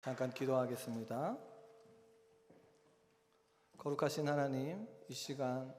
잠깐 기도하겠습니다. 거룩하신 하나님, 이 시간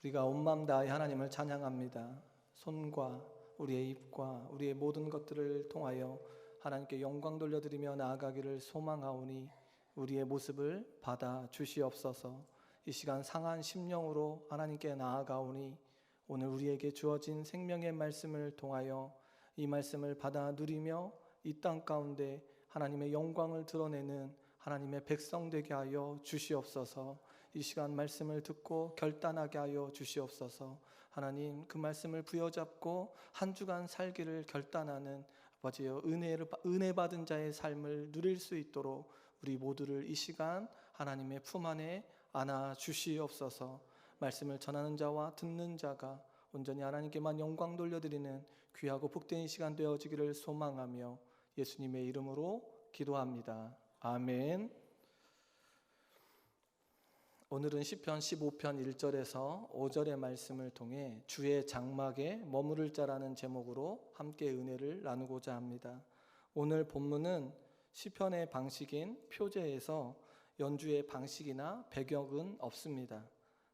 우리가 온 마음 다해 하나님을 찬양합니다. 손과 우리의 입과 우리의 모든 것들을 통하여 하나님께 영광 돌려드리며 나아가기를 소망하오니 우리의 모습을 받아 주시옵소서. 이 시간 상한 심령으로 하나님께 나아가오니 오늘 우리에게 주어진 생명의 말씀을 통하여 이 말씀을 받아 누리며 이 땅 가운데 하나님의 영광을 드러내는 하나님의 백성 되게 하여 주시옵소서. 이 시간 말씀을 듣고 결단하게 하여 주시옵소서. 하나님, 그 말씀을 부여잡고 한 주간 살기를 결단하는 아버지여, 은혜 받은 자의 삶을 누릴 수 있도록 우리 모두를 이 시간 하나님의 품 안에 안아 주시옵소서. 말씀을 전하는 자와 듣는 자가 온전히 하나님께만 영광 돌려드리는 귀하고 복된 이 시간 되어지기를 소망하며 예수님의 이름으로 기도합니다. 아멘. 오늘은 시편 15편 1절에서 5절의 말씀을 통해 주의 장막에 머무를 자라는 제목으로 함께 은혜를 나누고자 합니다. 오늘 본문은 시편의 방식인 표제에서 연주의 방식이나 배경은 없습니다.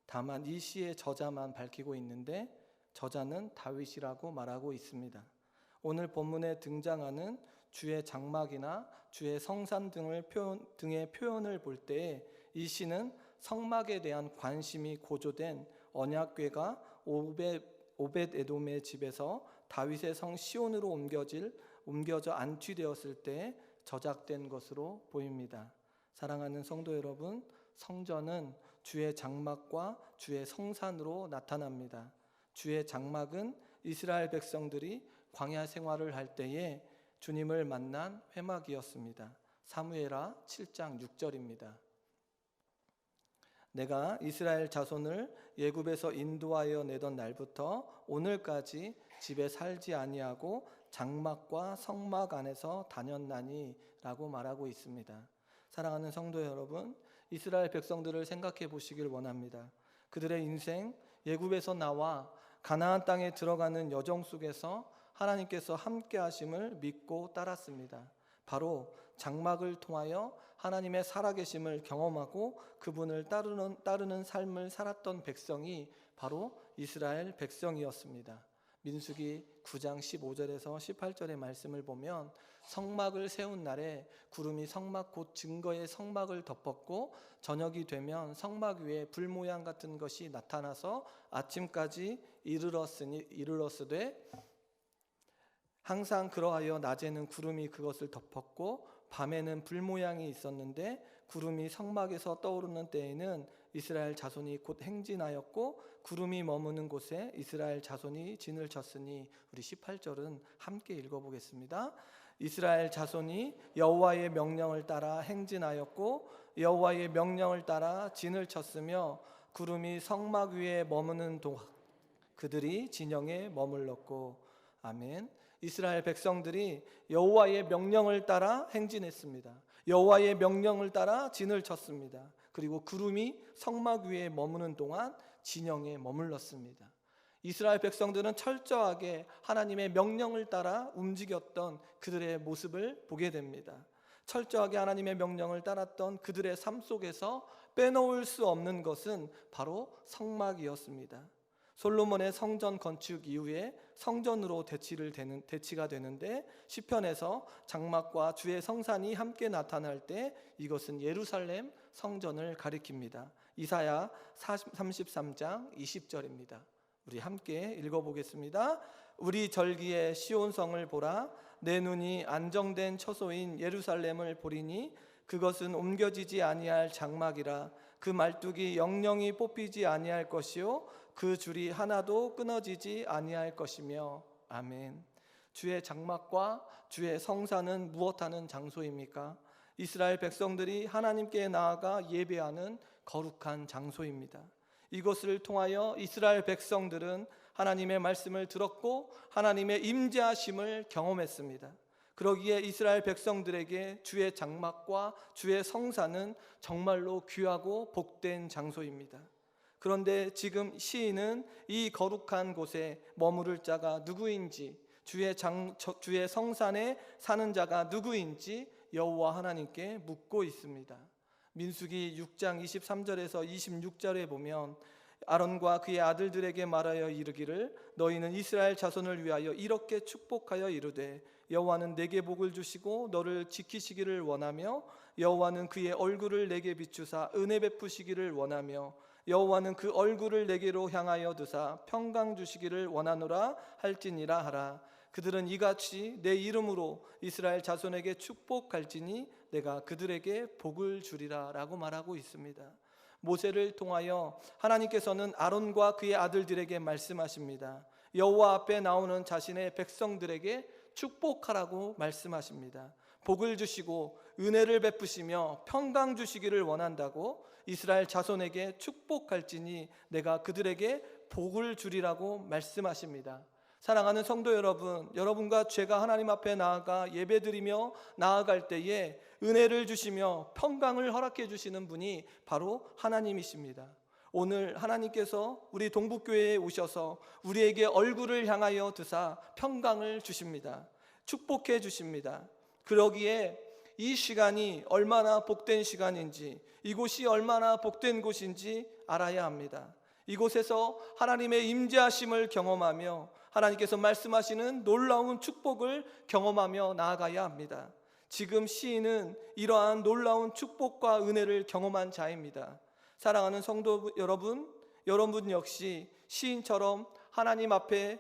다만 이 시의 저자만 밝히고 있는데 저자는 다윗이라고 말하고 있습니다. 오늘 본문에 등장하는 주의 장막이나 주의 성산 등의 표현을 볼 때 이 시는 성막에 대한 관심이 고조된 언약궤가 오벳에돔의 집에서 다윗의 성 시온으로 옮겨져 안치되었을 때 저작된 것으로 보입니다. 사랑하는 성도 여러분, 성전은 주의 장막과 주의 성산으로 나타납니다. 주의 장막은 이스라엘 백성들이 광야 생활을 할 때에 주님을 만난 회막이었습니다. 사무엘하 7장 6절입니다. 내가 이스라엘 자손을 애굽에서 인도하여 내던 날부터 오늘까지 집에 살지 아니하고 장막과 성막 안에서 다녔나니 라고 말하고 있습니다. 사랑하는 성도 여러분, 이스라엘 백성들을 생각해 보시길 원합니다. 그들의 인생, 애굽에서 나와 가나안 땅에 들어가는 여정 속에서 하나님께서 함께 하심을 믿고 따랐습니다. 바로 장막을 통하여 하나님의 살아계심을 경험하고 그분을 따르는 삶을 살았던 백성이 바로 이스라엘 백성이었습니다. 민수기 9장 15절에서 18절의 말씀을 보면 성막을 세운 날에 구름이 성막 곧 증거의 성막을 덮었고 저녁이 되면 성막 위에 불 모양 같은 것이 나타나서 아침까지 이르렀으되 항상 그러하여 낮에는 구름이 그것을 덮었고 밤에는 불 모양이 있었는데 구름이 성막에서 떠오르는 때에는 이스라엘 자손이 곧 행진하였고 구름이 머무는 곳에 이스라엘 자손이 진을 쳤으니 우리 18절은 함께 읽어보겠습니다. 이스라엘 자손이 여호와의 명령을 따라 행진하였고 여호와의 명령을 따라 진을 쳤으며 구름이 성막 위에 머무는 동안 그들이 진영에 머물렀고. 아멘. 이스라엘 백성들이 여호와의 명령을 따라 행진했습니다. 여호와의 명령을 따라 진을 쳤습니다. 그리고 구름이 성막 위에 머무는 동안 진영에 머물렀습니다. 이스라엘 백성들은 철저하게 하나님의 명령을 따라 움직였던 그들의 모습을 보게 됩니다. 철저하게 하나님의 명령을 따랐던 그들의 삶 속에서 빼놓을 수 없는 것은 바로 성막이었습니다. 솔로몬의 성전 건축 이후에 성전으로 대치가 되는데 시편에서 장막과 주의 성산이 함께 나타날 때 이것은 예루살렘 성전을 가리킵니다. 이사야 33장 20절입니다. 우리 함께 읽어보겠습니다. 우리 절기에 시온성을 보라. 내 눈이 안정된 처소인 예루살렘을 보리니 그것은 옮겨지지 아니할 장막이라. 그 말뚝이 영영이 뽑히지 아니할 것이요 그 줄이 하나도 끊어지지 아니할 것이며. 아멘. 주의 장막과 주의 성산은 무엇하는 장소입니까? 이스라엘 백성들이 하나님께 나아가 예배하는 거룩한 장소입니다. 이것을 통하여 이스라엘 백성들은 하나님의 말씀을 들었고 하나님의 임재하심을 경험했습니다. 그러기에 이스라엘 백성들에게 주의 장막과 주의 성산은 정말로 귀하고 복된 장소입니다. 그런데 지금 시인은 이 거룩한 곳에 머무를 자가 누구인지, 주의 성산에 사는 자가 누구인지 여호와 하나님께 묻고 있습니다. 민수기 6장 23절에서 26절에 보면 아론과 그의 아들들에게 말하여 이르기를 너희는 이스라엘 자손을 위하여 이렇게 축복하여 이르되 여호와는 내게 복을 주시고 너를 지키시기를 원하며 여호와는 그의 얼굴을 내게 비추사 은혜 베푸시기를 원하며 여호와는 그 얼굴을 내게로 향하여 드사 평강 주시기를 원하노라 할지니라 하라. 그들은 이같이 내 이름으로 이스라엘 자손에게 축복할지니 내가 그들에게 복을 주리라 라고 말하고 있습니다. 모세를 통하여 하나님께서는 아론과 그의 아들들에게 말씀하십니다. 여호와 앞에 나오는 자신의 백성들에게 축복하라고 말씀하십니다. 복을 주시고 은혜를 베푸시며 평강 주시기를 원한다고 이스라엘 자손에게 축복할지니 내가 그들에게 복을 주리라고 말씀하십니다. 사랑하는 성도 여러분, 여러분과 제가 하나님 앞에 나아가 예배드리며 나아갈 때에 은혜를 주시며 평강을 허락해 주시는 분이 바로 하나님이십니다. 오늘 하나님께서 우리 동북교회에 오셔서 우리에게 얼굴을 향하여 드사 평강을 주십니다. 축복해 주십니다. 그러기에 이 시간이 얼마나 복된 시간인지, 이곳이 얼마나 복된 곳인지 알아야 합니다. 이곳에서 하나님의 임재하심을 경험하며 하나님께서 말씀하시는 놀라운 축복을 경험하며 나아가야 합니다. 지금 시인은 이러한 놀라운 축복과 은혜를 경험한 자입니다. 사랑하는 성도 여러분, 여러분 역시 시인처럼 하나님 앞에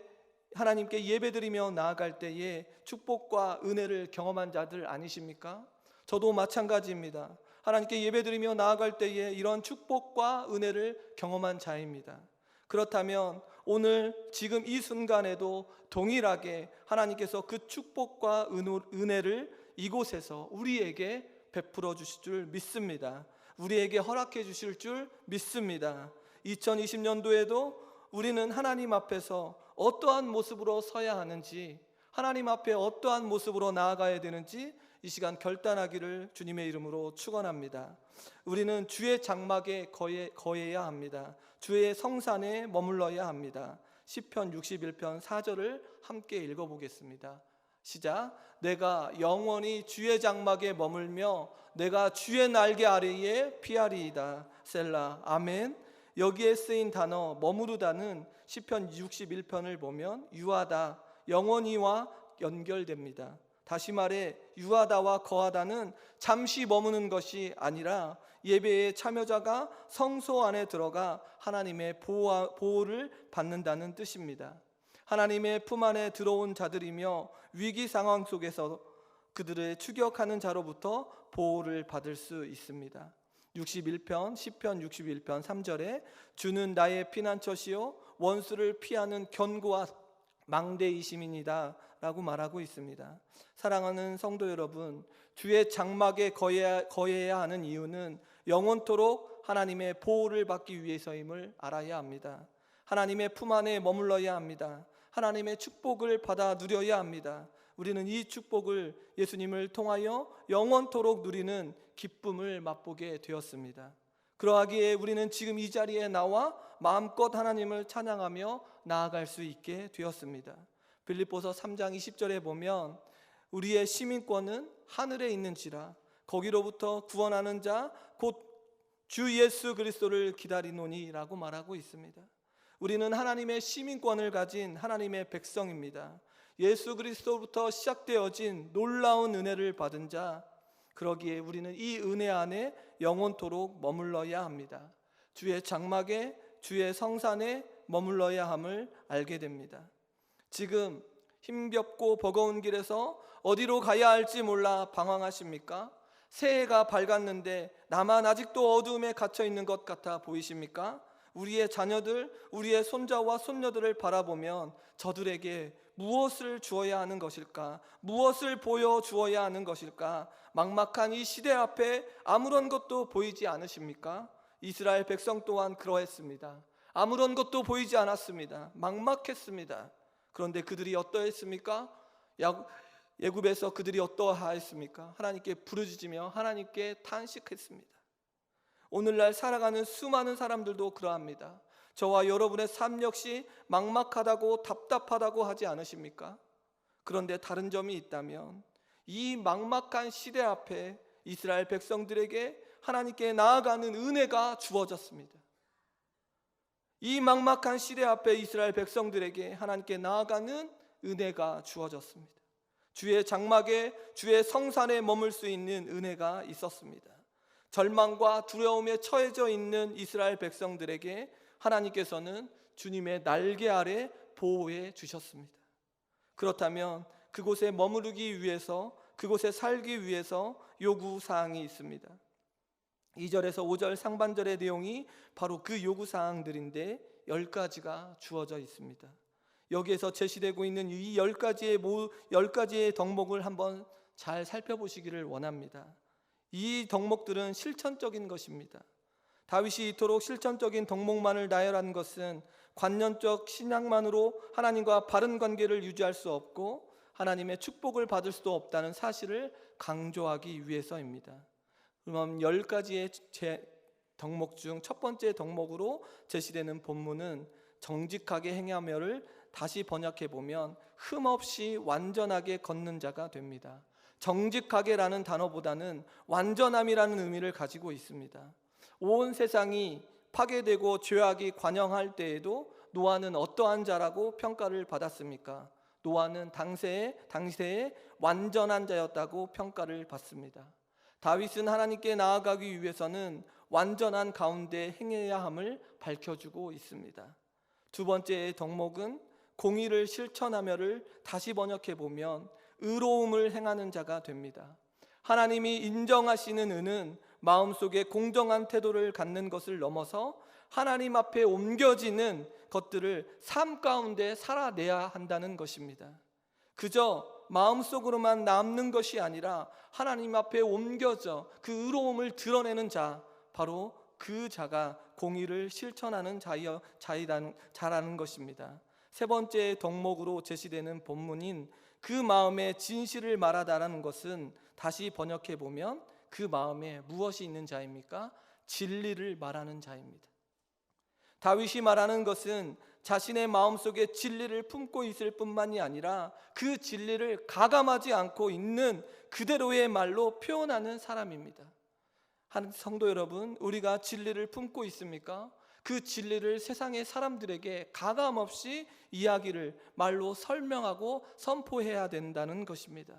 하나님께 예배드리며 나아갈 때에 축복과 은혜를 경험한 자들 아니십니까? 저도 마찬가지입니다. 하나님께 예배드리며 나아갈 때에 이런 축복과 은혜를 경험한 자입니다. 그렇다면 오늘 지금 이 순간에도 동일하게 하나님께서 그 축복과 은혜를 이곳에서 우리에게 베풀어 주실 줄 믿습니다. 우리에게 허락해 주실 줄 믿습니다. 2020년도에도 우리는 하나님 앞에서 어떠한 모습으로 서야 하는지, 하나님 앞에 어떠한 모습으로 나아가야 되는지 이 시간 결단하기를 주님의 이름으로 축원합니다. 우리는 주의 장막에 거해야 합니다. 주의 성산에 머물러야 합니다. 시편 61편 4절을 함께 읽어보겠습니다. 시작. 내가 영원히 주의 장막에 머물며 내가 주의 날개 아래에 피하리이다. 셀라. 아멘. 여기에 쓰인 단어 머무르다는 시편 61편을 보면 유하다, 영원히와 연결됩니다. 다시 말해 유하다와 거하다는 잠시 머무는 것이 아니라 예배의 참여자가 성소 안에 들어가 하나님의 보호를 받는다는 뜻입니다. 하나님의 품 안에 들어온 자들이며 위기 상황 속에서 그들을 추격하는 자로부터 보호를 받을 수 있습니다. 61편 시편 61편 3절에 주는 나의 피난처시요 원수를 피하는 견고한 망대이심이니이다 라고 말하고 있습니다. 사랑하는 성도 여러분, 주의 장막에 거해야 하는 이유는 영원토록 하나님의 보호를 받기 위해서임을 알아야 합니다. 하나님의 품 안에 머물러야 합니다. 하나님의 축복을 받아 누려야 합니다. 우리는 이 축복을 예수님을 통하여 영원토록 누리는 기쁨을 맛보게 되었습니다. 그러하기에 우리는 지금 이 자리에 나와 마음껏 하나님을 찬양하며 나아갈 수 있게 되었습니다. 빌립보서 3장 20절에 보면 우리의 시민권은 하늘에 있는지라 거기로부터 구원하는 자 곧 주 예수 그리스도를 기다리노니 라고 말하고 있습니다. 우리는 하나님의 시민권을 가진 하나님의 백성입니다. 예수 그리스도부터 시작되어진 놀라운 은혜를 받은 자, 그러기에 우리는 이 은혜 안에 영원토록 머물러야 합니다. 주의 장막에 주의 성산에 머물러야 함을 알게 됩니다. 지금 힘겹고 버거운 길에서 어디로 가야 할지 몰라 방황하십니까? 새해가 밝았는데 나만 아직도 어두움에 갇혀 있는 것 같아 보이십니까? 우리의 자녀들, 우리의 손자와 손녀들을 바라보면 저들에게 무엇을 주어야 하는 것일까? 무엇을 보여주어야 하는 것일까? 막막한 이 시대 앞에 아무런 것도 보이지 않으십니까? 이스라엘 백성 또한 그러했습니다. 아무런 것도 보이지 않았습니다. 막막했습니다. 그런데 그들이 어떠했습니까? 애굽에서 그들이 어떠하였습니까? 하나님께 부르짖으며 하나님께 탄식했습니다. 오늘날 살아가는 수많은 사람들도 그러합니다. 저와 여러분의 삶 역시 막막하다고 답답하다고 하지 않으십니까? 그런데 다른 점이 있다면 이 막막한 시대 앞에 이스라엘 백성들에게 하나님께 나아가는 은혜가 주어졌습니다. 이 막막한 시대 앞에 이스라엘 백성들에게 하나님께 나아가는 은혜가 주어졌습니다. 주의 장막에, 주의 성산에 머물 수 있는 은혜가 있었습니다. 절망과 두려움에 처해져 있는 이스라엘 백성들에게 하나님께서는 주님의 날개 아래 보호해 주셨습니다. 그렇다면 그곳에 머무르기 위해서, 그곳에 살기 위해서 요구사항이 있습니다. 2절에서 5절 상반절의 내용이 바로 그 요구사항들인데 10가지가 주어져 있습니다. 여기에서 제시되고 있는 이 10가지의 덕목을 한번 잘 살펴보시기를 원합니다. 이 덕목들은 실천적인 것입니다. 다윗이 이토록 실천적인 덕목만을 나열한 것은 관념적 신앙만으로 하나님과 바른 관계를 유지할 수 없고 하나님의 축복을 받을 수도 없다는 사실을 강조하기 위해서입니다. 그럼 10가지의 덕목 중 첫 번째 덕목으로 제시되는 본문은 정직하게 행하며를 다시 번역해 보면 흠없이 완전하게 걷는 자가 됩니다. 정직하게라는 단어보다는 완전함이라는 의미를 가지고 있습니다. 온 세상이 파괴되고 죄악이 관영할 때에도 노아는 어떠한 자라고 평가를 받았습니까? 노아는 당시에 완전한 자였다고 평가를 받습니다. 다윗은 하나님께 나아가기 위해서는 완전한 가운데 행해야 함을 밝혀주고 있습니다. 두 번째 덕목은 공의를 실천하며를 다시 번역해 보면 의로움을 행하는 자가 됩니다. 하나님이 인정하시는 의는 마음속에 공정한 태도를 갖는 것을 넘어서 하나님 앞에 옮겨지는 것들을 삶 가운데 살아내야 한다는 것입니다. 그저 마음속으로만 남는 것이 아니라 하나님 앞에 옮겨져 그 의로움을 드러내는 자, 바로 그 자가 공의를 실천하는 자라는 것입니다. 세 번째 덕목으로 제시되는 본문인 그 마음에 진실을 말하다라는 것은 다시 번역해 보면 그 마음에 무엇이 있는 자입니까? 진리를 말하는 자입니다. 다윗이 말하는 것은 자신의 마음속에 진리를 품고 있을 뿐만이 아니라 그 진리를 가감하지 않고 있는 그대로의 말로 표현하는 사람입니다. 성도 여러분, 우리가 진리를 품고 있습니까? 그 진리를 세상의 사람들에게 가감없이 이야기를 말로 설명하고 선포해야 된다는 것입니다.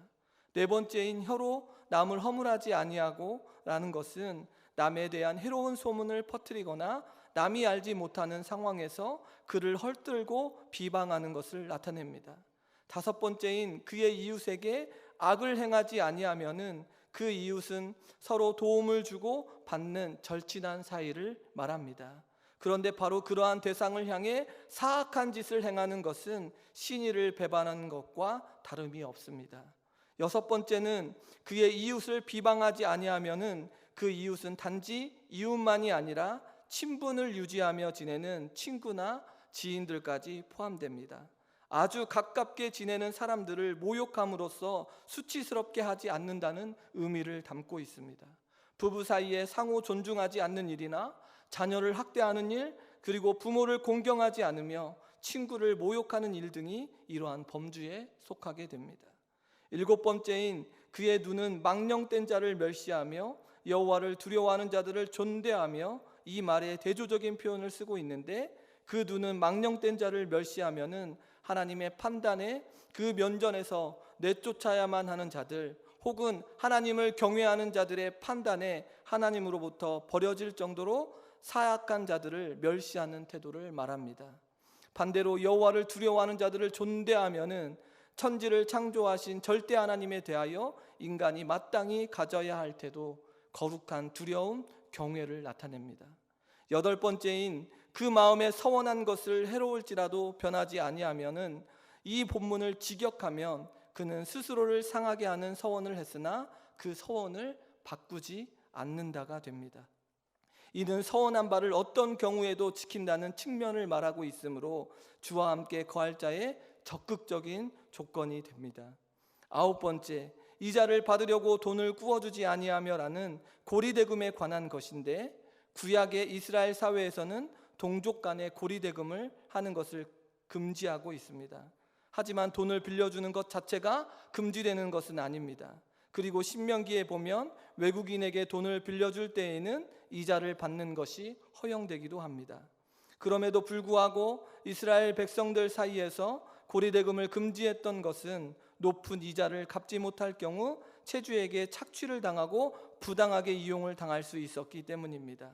네 번째인 혀로 남을 허물하지 아니하고 라는 것은 남에 대한 해로운 소문을 퍼뜨리거나 남이 알지 못하는 상황에서 그를 헐뜯고 비방하는 것을 나타냅니다. 다섯 번째인 그의 이웃에게 악을 행하지 아니하면은 그 이웃은 서로 도움을 주고 받는 절친한 사이를 말합니다. 그런데 바로 그러한 대상을 향해 사악한 짓을 행하는 것은 신의를 배반하는 것과 다름이 없습니다. 여섯 번째는 그의 이웃을 비방하지 아니하면은 그 이웃은 단지 이웃만이 아니라 친분을 유지하며 지내는 친구나 지인들까지 포함됩니다. 아주 가깝게 지내는 사람들을 모욕함으로써 수치스럽게 하지 않는다는 의미를 담고 있습니다. 부부 사이에 상호 존중하지 않는 일이나 자녀를 학대하는 일, 그리고 부모를 공경하지 않으며 친구를 모욕하는 일 등이 이러한 범주에 속하게 됩니다. 일곱 번째인 그의 눈은 망령된 자를 멸시하며 여호와를 두려워하는 자들을 존대하며, 이 말에 대조적인 표현을 쓰고 있는데 그 눈은 망령된 자를 멸시하면은 하나님의 판단에 그 면전에서 내쫓아야만 하는 자들, 혹은 하나님을 경외하는 자들의 판단에 하나님으로부터 버려질 정도로 사악한 자들을 멸시하는 태도를 말합니다. 반대로 여호와를 두려워하는 자들을 존대하면은 천지를 창조하신 절대 하나님에 대하여 인간이 마땅히 가져야 할 태도, 거룩한 두려움, 경외를 나타냅니다. 여덟 번째인 그 마음에 서원한 것을 해로울지라도 변하지 아니하면은, 이 본문을 직역하면 그는 스스로를 상하게 하는 서원을 했으나 그 서원을 바꾸지 않는다가 됩니다. 이는 서원한 바를 어떤 경우에도 지킨다는 측면을 말하고 있으므로 주와 함께 거할 자의 적극적인 조건이 됩니다. 아홉 번째, 이자를 받으려고 돈을 구워주지 아니하며라는 고리대금에 관한 것인데, 구약의 이스라엘 사회에서는 동족 간의 고리대금을 하는 것을 금지하고 있습니다. 하지만 돈을 빌려주는 것 자체가 금지되는 것은 아닙니다. 그리고 신명기에 보면 외국인에게 돈을 빌려줄 때에는 이자를 받는 것이 허용되기도 합니다. 그럼에도 불구하고 이스라엘 백성들 사이에서 고리대금을 금지했던 것은 높은 이자를 갚지 못할 경우 채주에게 착취를 당하고 부당하게 이용을 당할 수 있었기 때문입니다.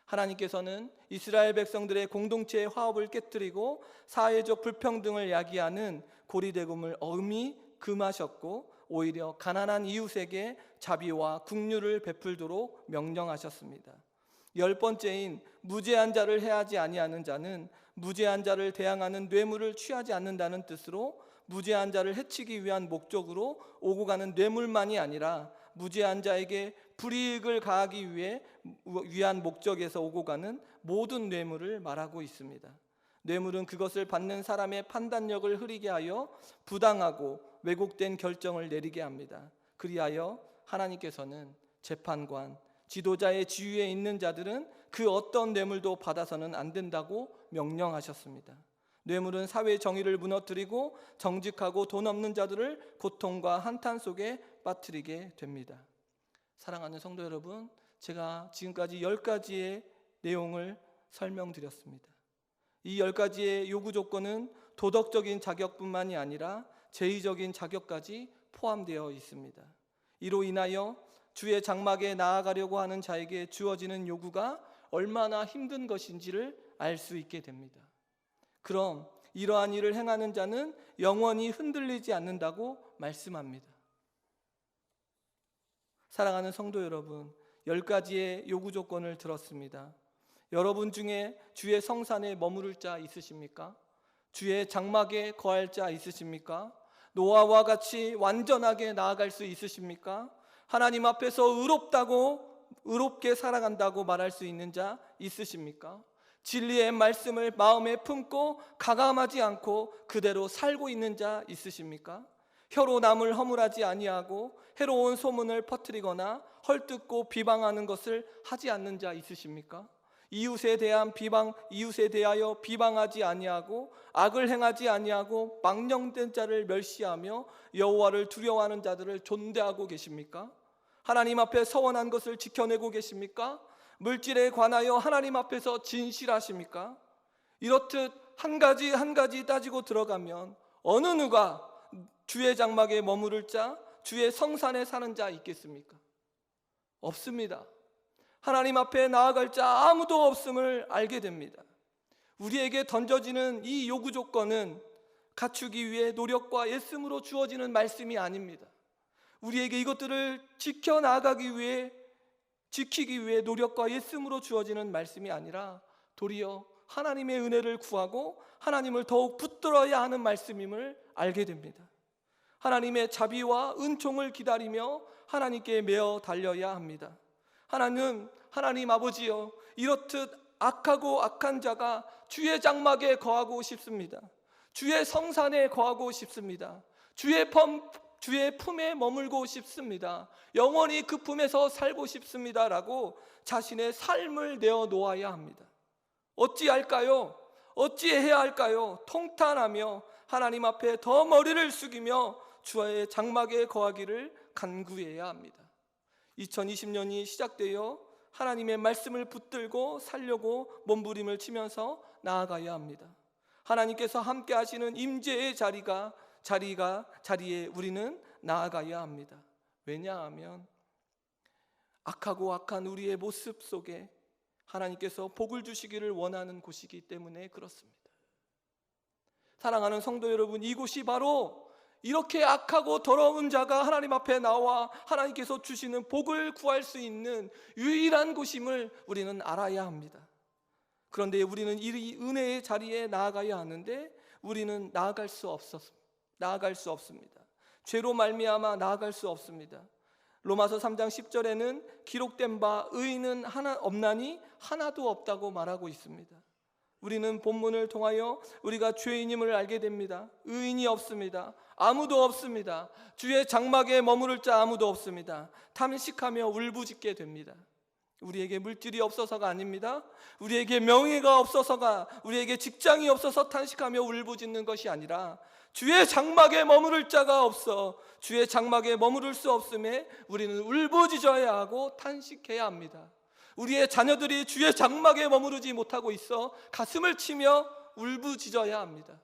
하나님께서는 이스라엘 백성들의 공동체의 화합을 깨뜨리고 사회적 불평등을 야기하는 고리대금을 엄히 금하셨고 오히려 가난한 이웃에게 자비와 긍휼을 베풀도록 명령하셨습니다. 10번째인 무죄한 자를 해하지 아니하는 자는 무죄한 자를 대항하는 뇌물을 취하지 않는다는 뜻으로 무죄한 자를 해치기 위한 목적으로 오고 가는 뇌물만이 아니라 무죄한 자에게 불이익을 가하기 위한 목적에서 오고 가는 모든 뇌물을 말하고 있습니다. 뇌물은 그것을 받는 사람의 판단력을 흐리게 하여 부당하고 왜곡된 결정을 내리게 합니다. 그리하여 하나님께서는 재판관, 지도자의 지위에 있는 자들은 그 어떤 뇌물도 받아서는 안 된다고 명령하셨습니다. 뇌물은 사회 정의를 무너뜨리고 정직하고 돈 없는 자들을 고통과 한탄 속에 빠뜨리게 됩니다. 사랑하는 성도 여러분, 제가 지금까지 10가지의 내용을 설명드렸습니다. 이 10가지의 요구 조건은 도덕적인 자격뿐만이 아니라 제의적인 자격까지 포함되어 있습니다. 이로 인하여 주의 장막에 나아가려고 하는 자에게 주어지는 요구가 얼마나 힘든 것인지를 알 수 있게 됩니다. 그럼 이러한 일을 행하는 자는 영원히 흔들리지 않는다고 말씀합니다. 사랑하는 성도 여러분, 10가지의 요구 조건을 들었습니다. 여러분 중에 주의 성산에 머무를 자 있으십니까? 주의 장막에 거할 자 있으십니까? 노아와 같이 완전하게 나아갈 수 있으십니까? 하나님 앞에서 의롭게 살아간다고 말할 수 있는 자 있으십니까? 진리의 말씀을 마음에 품고 가감하지 않고 그대로 살고 있는 자 있으십니까? 혀로 남을 허물하지 아니하고 해로운 소문을 퍼뜨리거나 헐뜯고 비방하는 것을 하지 않는 자 있으십니까? 이웃에 대하여 비방하지 아니하고 악을 행하지 아니하고 망령된 자를 멸시하며 여호와를 두려워하는 자들을 존대하고 계십니까? 하나님 앞에 서원한 것을 지켜내고 계십니까? 물질에 관하여 하나님 앞에서 진실하십니까? 이렇듯 한 가지 한 가지 따지고 들어가면 어느 누가 주의 장막에 머무를 자, 주의 성산에 사는 자 있겠습니까? 없습니다. 하나님 앞에 나아갈 자 아무도 없음을 알게 됩니다. 우리에게 던져지는 이 요구 조건은 갖추기 위해 노력과 애씀으로 주어지는 말씀이 아닙니다. 우리에게 이것들을 지키기 위해 노력과 애씀으로 주어지는 말씀이 아니라 도리어 하나님의 은혜를 구하고 하나님을 더욱 붙들어야 하는 말씀임을 알게 됩니다. 하나님의 자비와 은총을 기다리며 하나님께 매어 달려야 합니다. 하나님 아버지여, 이렇듯 악하고 악한 자가 주의 장막에 거하고 싶습니다. 주의 성산에 거하고 싶습니다. 주의 품에 머물고 싶습니다. 영원히 그 품에서 살고 싶습니다라고 자신의 삶을 내어놓아야 합니다. 어찌할까요? 어찌해야 할까요? 통탄하며 하나님 앞에 더 머리를 숙이며 주의 장막에 거하기를 간구해야 합니다. 2020년이 시작되어 하나님의 말씀을 붙들고 살려고 몸부림을 치면서 나아가야 합니다. 하나님께서 함께 하시는 임재의 자리에 우리는 나아가야 합니다. 왜냐하면 악하고 악한 우리의 모습 속에 하나님께서 복을 주시기를 원하는 곳이기 때문에 그렇습니다. 사랑하는 성도 여러분, 이곳이 바로 이렇게 악하고 더러운 자가 하나님 앞에 나와 하나님께서 주시는 복을 구할 수 있는 유일한 곳임을 우리는 알아야 합니다. 그런데 우리는 이 은혜의 자리에 나아가야 하는데 우리는 나아갈 수 없습니다. 죄로 말미암아 나아갈 수 없습니다. 로마서 3장 10절에는 기록된 바 의인은 하나 없나니 하나도 없다고 말하고 있습니다. 우리는 본문을 통하여 우리가 죄인임을 알게 됩니다. 의인이 없습니다. 아무도 없습니다. 주의 장막에 머무를 자 아무도 없습니다. 탐식하며 울부짖게 됩니다. 우리에게 물질이 없어서가 아닙니다. 우리에게 명예가 없어서가, 우리에게 직장이 없어서 탄식하며 울부짖는 것이 아니라 주의 장막에 머무를 자가 없어 주의 장막에 머무를 수 없음에 우리는 울부짖어야 하고 탄식해야 합니다. 우리의 자녀들이 주의 장막에 머무르지 못하고 있어 가슴을 치며 울부짖어야 합니다.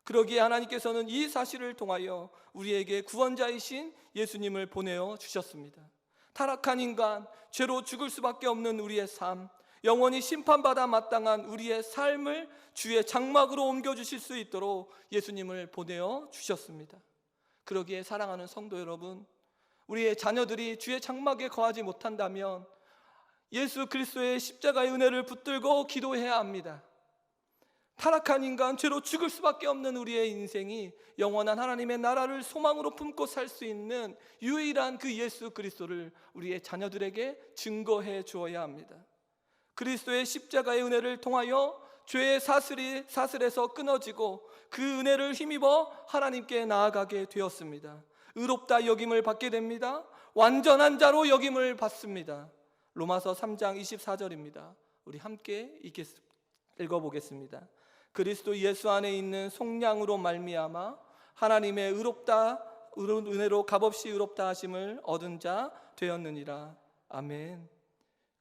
그러기에 하나님께서는 이 사실을 통하여 우리에게 구원자이신 예수님을 보내어 주셨습니다. 타락한 인간, 죄로 죽을 수밖에 없는 우리의 삶, 영원히 심판받아 마땅한 우리의 삶을 주의 장막으로 옮겨주실 수 있도록 예수님을 보내어 주셨습니다. 그러기에 사랑하는 성도 여러분, 우리의 자녀들이 주의 장막에 거하지 못한다면 예수 그리스도의 십자가의 은혜를 붙들고 기도해야 합니다. 타락한 인간, 죄로 죽을 수밖에 없는 우리의 인생이 영원한 하나님의 나라를 소망으로 품고 살 수 있는 유일한 그 예수 그리스도를 우리의 자녀들에게 증거해 주어야 합니다. 그리스도의 십자가의 은혜를 통하여 죄의 사슬에서 끊어지고 그 은혜를 힘입어 하나님께 나아가게 되었습니다. 의롭다 여김을 받게 됩니다. 완전한 자로 여김을 받습니다. 로마서 3장 24절입니다. 우리 함께 읽어보겠습니다. 그리스도 예수 안에 있는 속량으로 말미암아 하나님의 은혜로 값없이 의롭다 하심을 얻은 자 되었느니라. 아멘.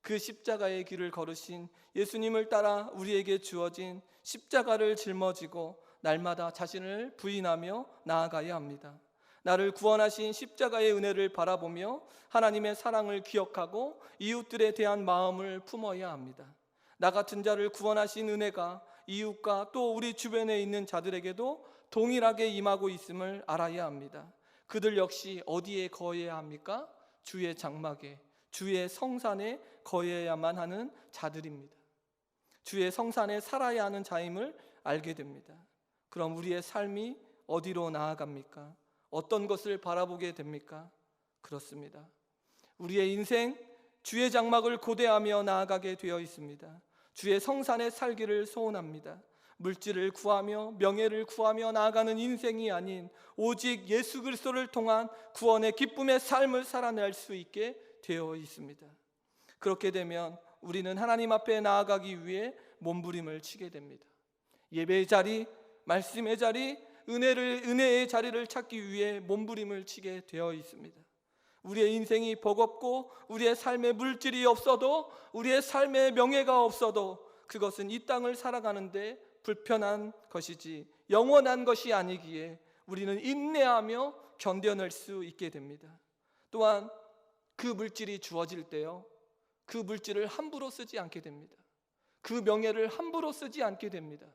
그 십자가의 길을 걸으신 예수님을 따라 우리에게 주어진 십자가를 짊어지고 날마다 자신을 부인하며 나아가야 합니다. 나를 구원하신 십자가의 은혜를 바라보며 하나님의 사랑을 기억하고 이웃들에 대한 마음을 품어야 합니다. 나 같은 자를 구원하신 은혜가 이웃과 또 우리 주변에 있는 자들에게도 동일하게 임하고 있음을 알아야 합니다. 그들 역시 어디에 거해야 합니까? 주의 장막에, 주의 성산에 거해야만 하는 자들입니다. 주의 성산에 살아야 하는 자임을 알게 됩니다. 그럼 우리의 삶이 어디로 나아갑니까? 어떤 것을 바라보게 됩니까? 그렇습니다. 우리의 인생 주의 장막을 고대하며 나아가게 되어 있습니다. 주의 성산에 살기를 소원합니다. 물질을 구하며 명예를 구하며 나아가는 인생이 아닌 오직 예수 그리스도를 통한 구원의 기쁨의 삶을 살아낼 수 있게 되어 있습니다. 그렇게 되면 우리는 하나님 앞에 나아가기 위해 몸부림을 치게 됩니다. 예배의 자리, 말씀의 자리, 은혜의 자리를 찾기 위해 몸부림을 치게 되어 있습니다. 우리의 인생이 버겁고 우리의 삶에 물질이 없어도, 우리의 삶에 명예가 없어도 그것은 이 땅을 살아가는데 불편한 것이지 영원한 것이 아니기에 우리는 인내하며 견뎌낼 수 있게 됩니다. 또한 그 물질이 주어질 때요, 그 물질을 함부로 쓰지 않게 됩니다. 그 명예를 함부로 쓰지 않게 됩니다.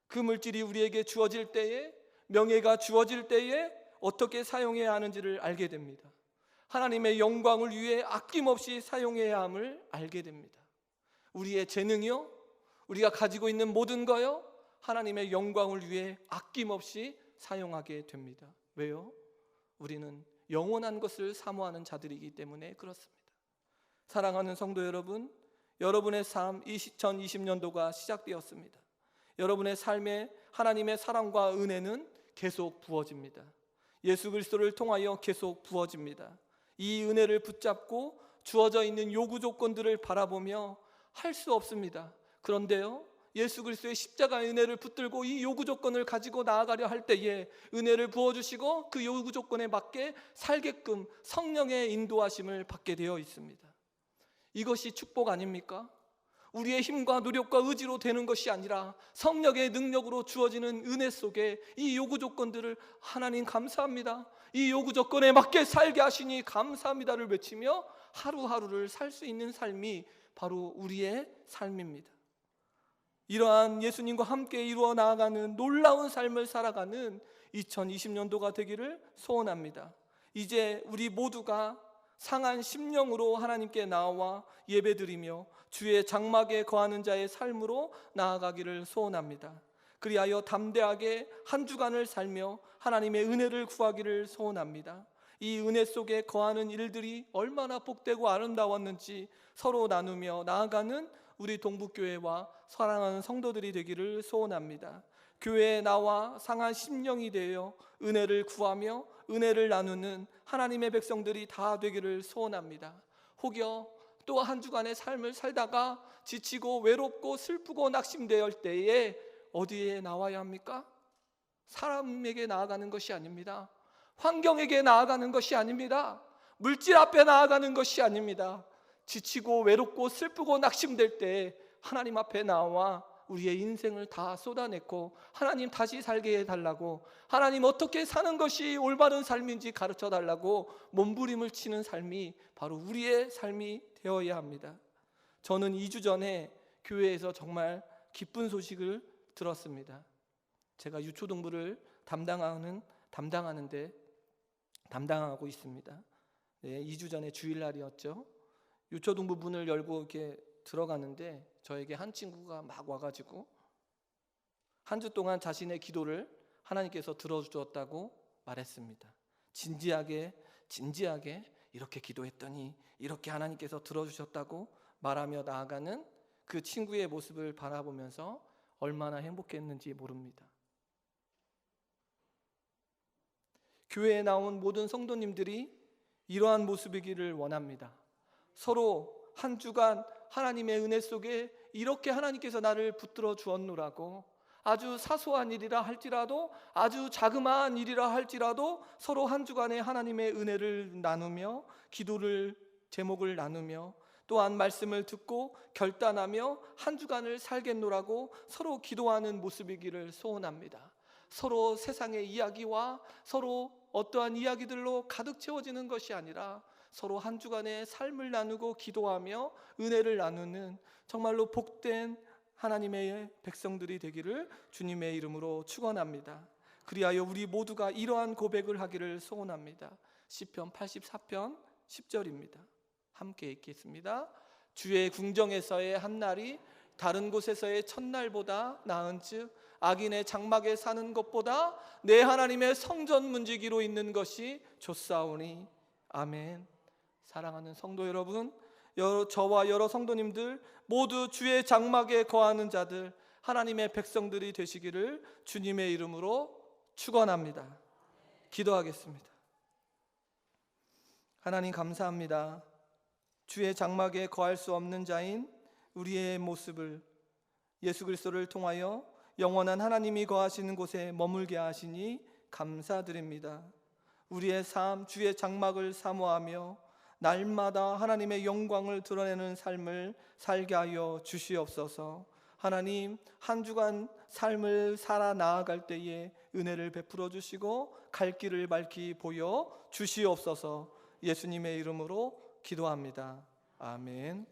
그 물질이 우리에게 주어질 때에, 명예가 주어질 때에 어떻게 사용해야 하는지를 알게 됩니다. 하나님의 영광을 위해 아낌없이 사용해야 함을 알게 됩니다. 우리의 재능이요, 우리가 가지고 있는 모든 거요, 하나님의 영광을 위해 아낌없이 사용하게 됩니다. 왜요? 우리는 영원한 것을 사모하는 자들이기 때문에 그렇습니다. 사랑하는 성도 여러분, 여러분의 삶 2020년도가 시작되었습니다. 여러분의 삶에 하나님의 사랑과 은혜는 계속 부어집니다. 예수 그리스도를 통하여 계속 부어집니다. 이 은혜를 붙잡고 주어져 있는 요구 조건들을 바라보며 할 수 없습니다. 그런데요, 예수 그리스도의 십자가의 은혜를 붙들고 이 요구 조건을 가지고 나아가려 할 때에 은혜를 부어주시고 그 요구 조건에 맞게 살게끔 성령의 인도하심을 받게 되어 있습니다. 이것이 축복 아닙니까? 우리의 힘과 노력과 의지로 되는 것이 아니라 성령의 능력으로 주어지는 은혜 속에 이 요구 조건들을 하나님 감사합니다, 이 요구 조건에 맞게 살게 하시니 감사합니다를 외치며 하루하루를 살 수 있는 삶이 바로 우리의 삶입니다. 이러한 예수님과 함께 이루어 나아가는 놀라운 삶을 살아가는 2020년도가 되기를 소원합니다. 이제 우리 모두가 상한 심령으로 하나님께 나와 예배드리며 주의 장막에 거하는 자의 삶으로 나아가기를 소원합니다. 그리하여 담대하게 한 주간을 살며 하나님의 은혜를 구하기를 소원합니다. 이 은혜 속에 거하는 일들이 얼마나 복되고 아름다웠는지 서로 나누며 나아가는 우리 동북교회와 사랑하는 성도들이 되기를 소원합니다. 교회에 나와 상한 심령이 되어 은혜를 구하며 은혜를 나누는 하나님의 백성들이 다 되기를 소원합니다. 혹여 또 한 주간의 삶을 살다가 지치고 외롭고 슬프고 낙심될 때에 어디에 나와야 합니까? 사람에게 나아가는 것이 아닙니다. 환경에게 나아가는 것이 아닙니다. 물질 앞에 나아가는 것이 아닙니다. 지치고 외롭고 슬프고 낙심될 때 하나님 앞에 나와 우리의 인생을 다 쏟아냈고 하나님 다시 살게 해달라고, 하나님 어떻게 사는 것이 올바른 삶인지 가르쳐 달라고 몸부림을 치는 삶이 바로 우리의 삶이 되어야 합니다. 저는 2주 전에 교회에서 정말 기쁜 소식을 들었습니다. 제가 유초동부를 담당하고 있습니다. 네, 2주 전에 주일날이었죠. 유초동부 문을 열고 이렇게 들어가는데 저에게 한 친구가 막 와가지고 한 주 동안 자신의 기도를 하나님께서 들어주었다고 말했습니다. 진지하게 이렇게 기도했더니 이렇게 하나님께서 들어주셨다고 말하며 나아가는 그 친구의 모습을 바라보면서 얼마나 행복했는지 모릅니다. 교회에 나온 모든 성도님들이 이러한 모습이기를 원합니다. 서로 한 주간 하나님의 은혜 속에 이렇게 하나님께서 나를 붙들어 주었노라고, 아주 사소한 일이라 할지라도 아주 자그마한 일이라 할지라도 서로 한 주간의 하나님의 은혜를 나누며 기도를 제목을 나누며 또한 말씀을 듣고 결단하며 한 주간을 살겠노라고 서로 기도하는 모습이기를 소원합니다. 서로 세상의 이야기와 서로 어떠한 이야기들로 가득 채워지는 것이 아니라 서로 한 주간의 삶을 나누고 기도하며 은혜를 나누는 정말로 복된 하나님의 백성들이 되기를 주님의 이름으로 축원합니다. 그리하여 우리 모두가 이러한 고백을 하기를 소원합니다. 시편 84편 10절입니다. 함께 읽겠습니다. 주의 궁정에서의 한날이 다른 곳에서의 첫날보다 나은즉 악인의 장막에 사는 것보다 내 하나님의 성전 문지기로 있는 것이 좋사오니. 아멘. 사랑하는 성도 여러분, 저와 여러 성도님들 모두 주의 장막에 거하는 자들, 하나님의 백성들이 되시기를 주님의 이름으로 축원합니다. 기도하겠습니다. 하나님 감사합니다. 주의 장막에 거할 수 없는 자인 우리의 모습을 예수 그리스도를 통하여 영원한 하나님이 거하시는 곳에 머물게 하시니 감사드립니다. 우리의 삶 주의 장막을 사모하며 날마다 하나님의 영광을 드러내는 삶을 살게 하여 주시옵소서. 하나님, 한 주간 삶을 살아 나아갈 때에 은혜를 베풀어 주시고 갈 길을 밝히 보여 주시옵소서. 예수님의 이름으로 기도합니다. 아멘.